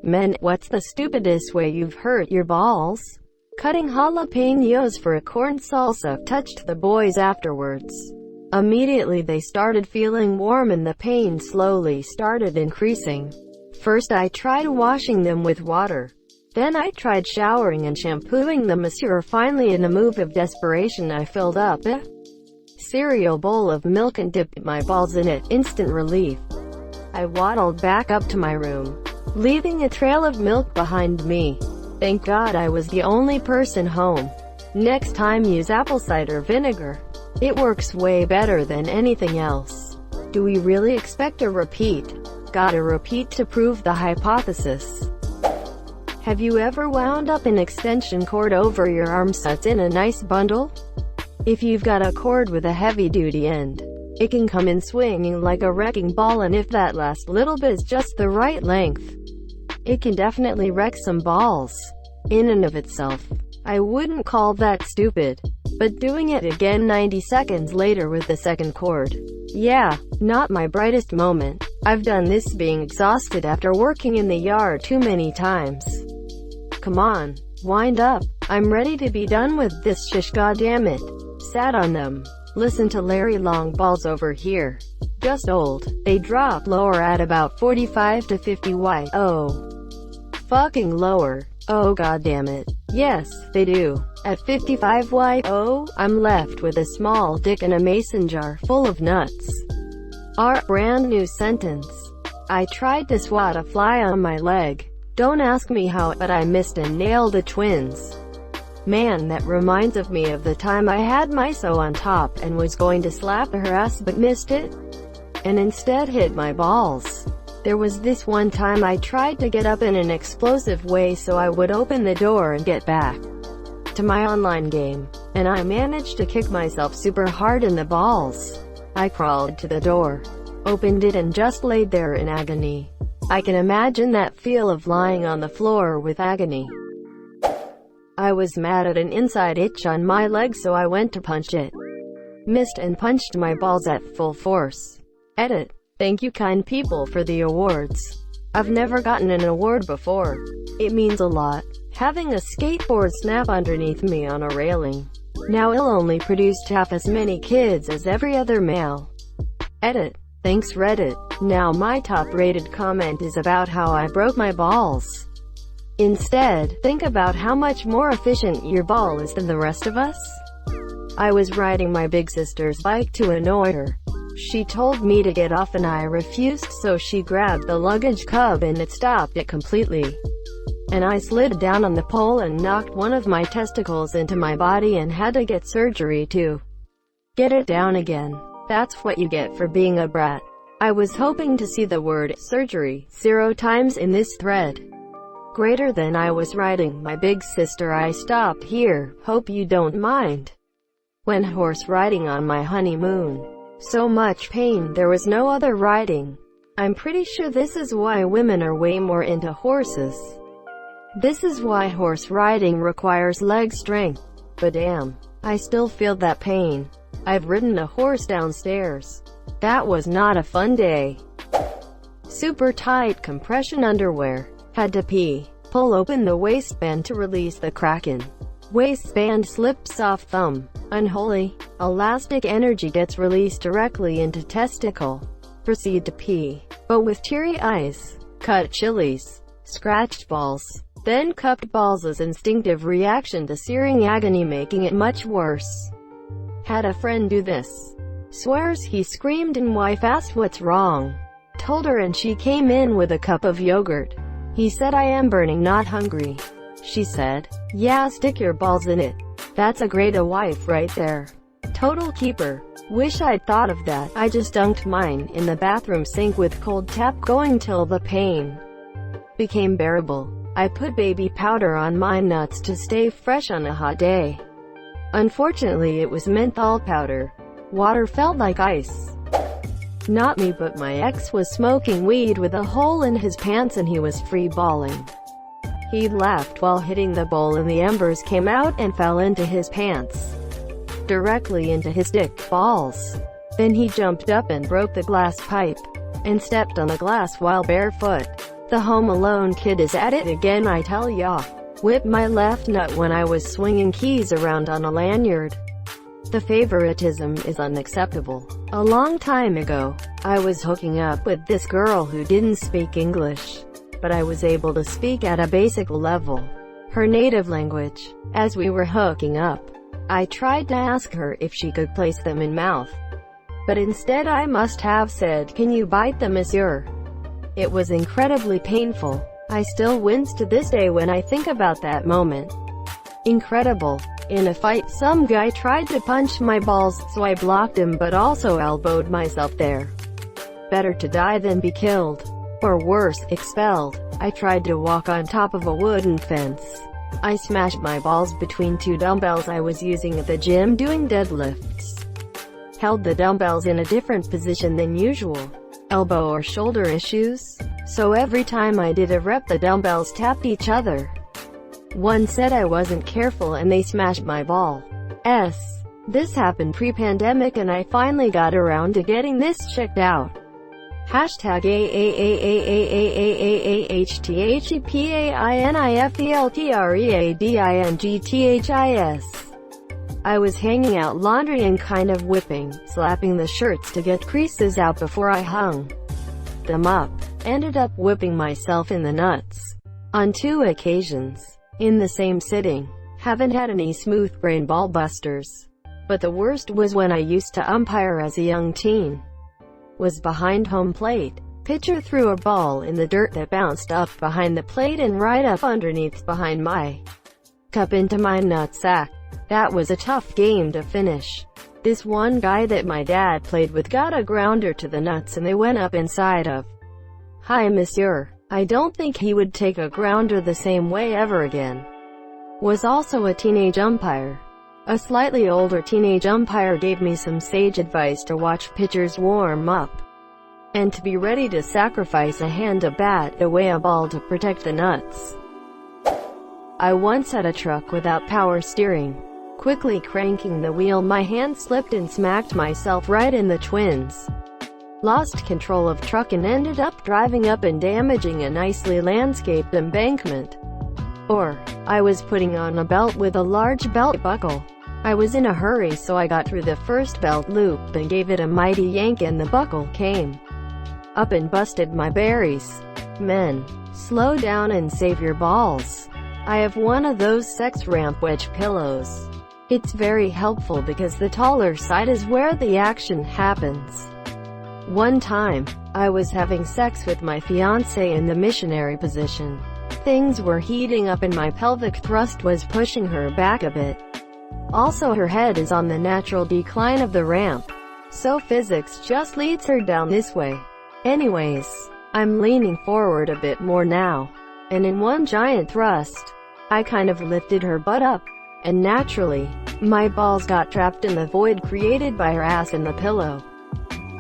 Men, what's the stupidest way you've hurt your balls? Cutting jalapenos for a corn salsa touched the boys afterwards. Immediately they started feeling warm and the pain slowly started increasing. First I tried washing them with water. Then I tried showering and shampooing them. Finally, in a move of desperation, I filled up a cereal bowl of milk and dipped my balls in it. Instant relief. I waddled back up to my room, leaving a trail of milk behind me. Thank God I was the only person home. Next time use apple cider vinegar. It works way better than anything else. Do we really expect a repeat? Gotta repeat to prove the hypothesis. Have you ever wound up an extension cord over your armpits in a nice bundle? If you've got a cord with a heavy-duty end, it can come in swinging like a wrecking ball, and if that last little bit is just the right length, it can definitely wreck some balls. In and of itself, I wouldn't call that stupid. But doing it again 90 seconds later with the second cord, yeah, not my brightest moment. I've done this being exhausted after working in the yard too many times. Come on, wind up. I'm ready to be done with this shish, goddammit. Sat on them. Listen to Larry Longballs over here. Just old. They drop lower at about 45 to 50 Y. Oh. Fucking lower. Oh goddammit. Yes, they do. At 55 Y. Oh, I'm left with a small dick and a mason jar full of nuts. Our brand new sentence. I tried to swat a fly on my leg. Don't ask me how, but I missed and nailed the twins. Man, that reminds of me of the time I had miso on top and was going to slap her ass but missed it, and instead hit my balls. There was this one time I tried to get up in an explosive way so I would open the door and get back to my online game, and I managed to kick myself super hard in the balls. I crawled to the door, opened it, and just laid there in agony. I can imagine that feel of lying on the floor with agony. I was mad at an inside itch on my leg, so I went to punch it. Missed and punched my balls at full force. Edit. Thank you kind people for the awards. I've never gotten an award before. It means a lot. Having a skateboard snap underneath me on a railing. Now it'll only produce half as many kids as every other male. Edit. Thanks Reddit. Now my top-rated comment is about how I broke my balls. Instead, think about how much more efficient your ball is than the rest of us. I was riding my big sister's bike to annoy her. She told me to get off and I refused, so she grabbed the luggage cub and it stopped it completely. And I slid down on the pole and knocked one of my testicles into my body and had to get surgery to get it down again. That's what you get for being a brat. I was hoping to see the word surgery 0 times in this thread. Greater than I was riding my big sister. I stop here, hope you don't mind. When horse riding on my honeymoon. So much pain, there was no other riding. I'm pretty sure this is why women are way more into horses. This is why horse riding requires leg strength. But damn, I still feel that pain. I've ridden a horse downstairs. That was not a fun day. Super tight compression underwear. Had to pee. Pull open the waistband to release the kraken. Waistband slips off thumb. Unholy. Elastic energy gets released directly into testicle. Proceed to pee, but with teary eyes. Cut chilies. Scratched balls. Then cupped balls as instinctive reaction to searing agony, making it much worse. Had a friend do this. Swears he screamed and wife asked what's wrong. Told her and she came in with a cup of yogurt. He said, I am burning, not hungry. She said, yeah, stick your balls in it. That's a great a wife right there. Total keeper. Wish I'd thought of that. I just dunked mine in the bathroom sink with cold tap going till the pain became bearable. I put baby powder on my nuts to stay fresh on a hot day. Unfortunately it was menthol powder. Water felt like ice. Not me, but my ex was smoking weed with a hole in his pants and he was free balling. He laughed while hitting the bowl and the embers came out and fell into his pants. Directly into his dick balls. Then he jumped up and broke the glass pipe. And stepped on the glass while barefoot. The Home Alone kid is at it again, I tell ya. Whip my left nut when I was swinging keys around on a lanyard. The favoritism is unacceptable. A long time ago, I was hooking up with this girl who didn't speak English, but I was able to speak at a basic level, her native language. As we were hooking up, I tried to ask her if she could place them in mouth, but instead I must have said, "Can you bite them, monsieur?" It was incredibly painful. I still wince to this day when I think about that moment. Incredible. In a fight, some guy tried to punch my balls, so I blocked him but also elbowed myself there. Better to die than be killed. Or worse, expelled. I tried to walk on top of a wooden fence. I smashed my balls between two dumbbells I was using at the gym doing deadlifts. Held the dumbbells in a different position than usual. Elbow or shoulder issues? So every time I did a rep the dumbbells tapped each other. One said I wasn't careful and they smashed my ball. This happened pre-pandemic and I finally got around to getting this checked out. Hashtag HTHEPAINIFELTREADINGTHIS. I was hanging out laundry and kind of whipping, slapping the shirts to get creases out before I hung them up. Ended up whipping myself in the nuts. On 2 occasions. In the same sitting. Haven't had any smooth brain ball busters. But the worst was when I used to umpire as a young teen. Was behind home plate. Pitcher threw a ball in the dirt that bounced up behind the plate and right up underneath behind my cup into my nutsack. That was a tough game to finish. This one guy that my dad played with got a grounder to the nuts and they went up inside of. Hi monsieur. I don't think he would take a grounder the same way ever again. Was also a teenage umpire. A slightly older teenage umpire gave me some sage advice to watch pitchers warm up, and to be ready to sacrifice a hand, a bat, away a ball to protect the nuts. I once had a truck without power steering. Quickly cranking the wheel, my hand slipped and smacked myself right in the twins. Lost control of truck and ended up driving up and damaging a nicely landscaped embankment. Or, I was putting on a belt with a large belt buckle. I was in a hurry so I got through the first belt loop and gave it a mighty yank and the buckle came up and busted my berries. Men, slow down and save your balls. I have one of those sex ramp wedge pillows. It's very helpful because the taller side is where the action happens. One time, I was having sex with my fiancée in the missionary position. Things were heating up and my pelvic thrust was pushing her back a bit. Also her head is on the natural decline of the ramp, so physics just leads her down this way. Anyways, I'm leaning forward a bit more now, and in one giant thrust, I kind of lifted her butt up, and naturally, my balls got trapped in the void created by her ass and the pillow.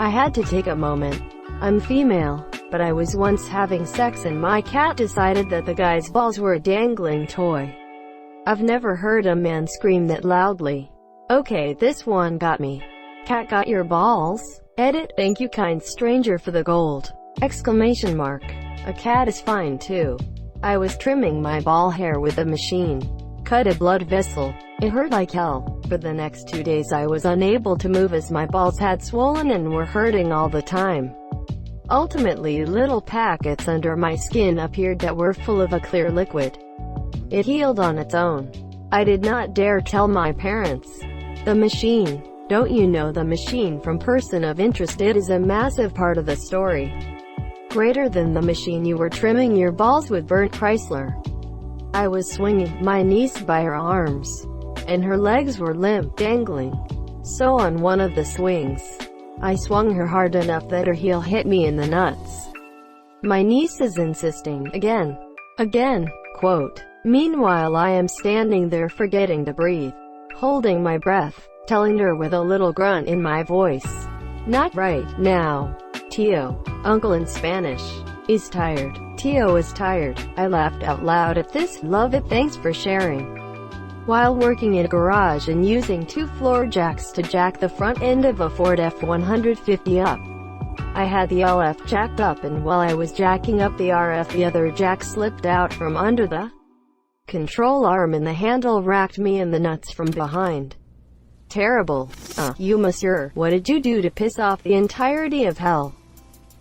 I had to take a moment. I'm female, but I was once having sex and my cat decided that the guy's balls were a dangling toy. I've never heard a man scream that loudly. Okay, this one got me. Cat got your balls? Edit, thank you kind stranger for the gold. Exclamation mark. A cat is fine too. I was trimming my ball hair with a machine. Cut a blood vessel. It hurt like hell. For the next 2 days I was unable to move as my balls had swollen and were hurting all the time. Ultimately, little packets under my skin appeared that were full of a clear liquid. It healed on its own. I did not dare tell my parents. The machine. Don't you know the machine from Person of Interest? It is a massive part of the story. Greater than the machine you were trimming your balls with. Bernd Chrysler. I was swinging my niece by her arms, and her legs were limp, dangling. So on one of the swings, I swung her hard enough that her heel hit me in the nuts. My niece is insisting, again, quote. Meanwhile I am standing there forgetting to breathe, holding my breath, telling her with a little grunt in my voice, not right now. Tío, uncle in Spanish, is tired. Tío is tired. I laughed out loud at this. Love it, thanks for sharing. While working in a garage and using 2 floor jacks to jack the front end of a Ford F-150 up, I had the LF jacked up, and while I was jacking up the RF, the other jack slipped out from under the control arm and the handle racked me in the nuts from behind. Terrible. You monsieur, what did you do to piss off the entirety of hell?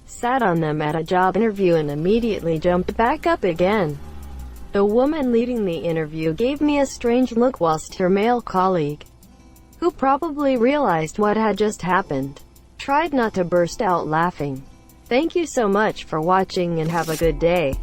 Sat on them at a job interview and immediately jumped back up again. The woman leading the interview gave me a strange look, whilst her male colleague, who probably realized what had just happened, tried not to burst out laughing. Thank you so much for watching and have a good day.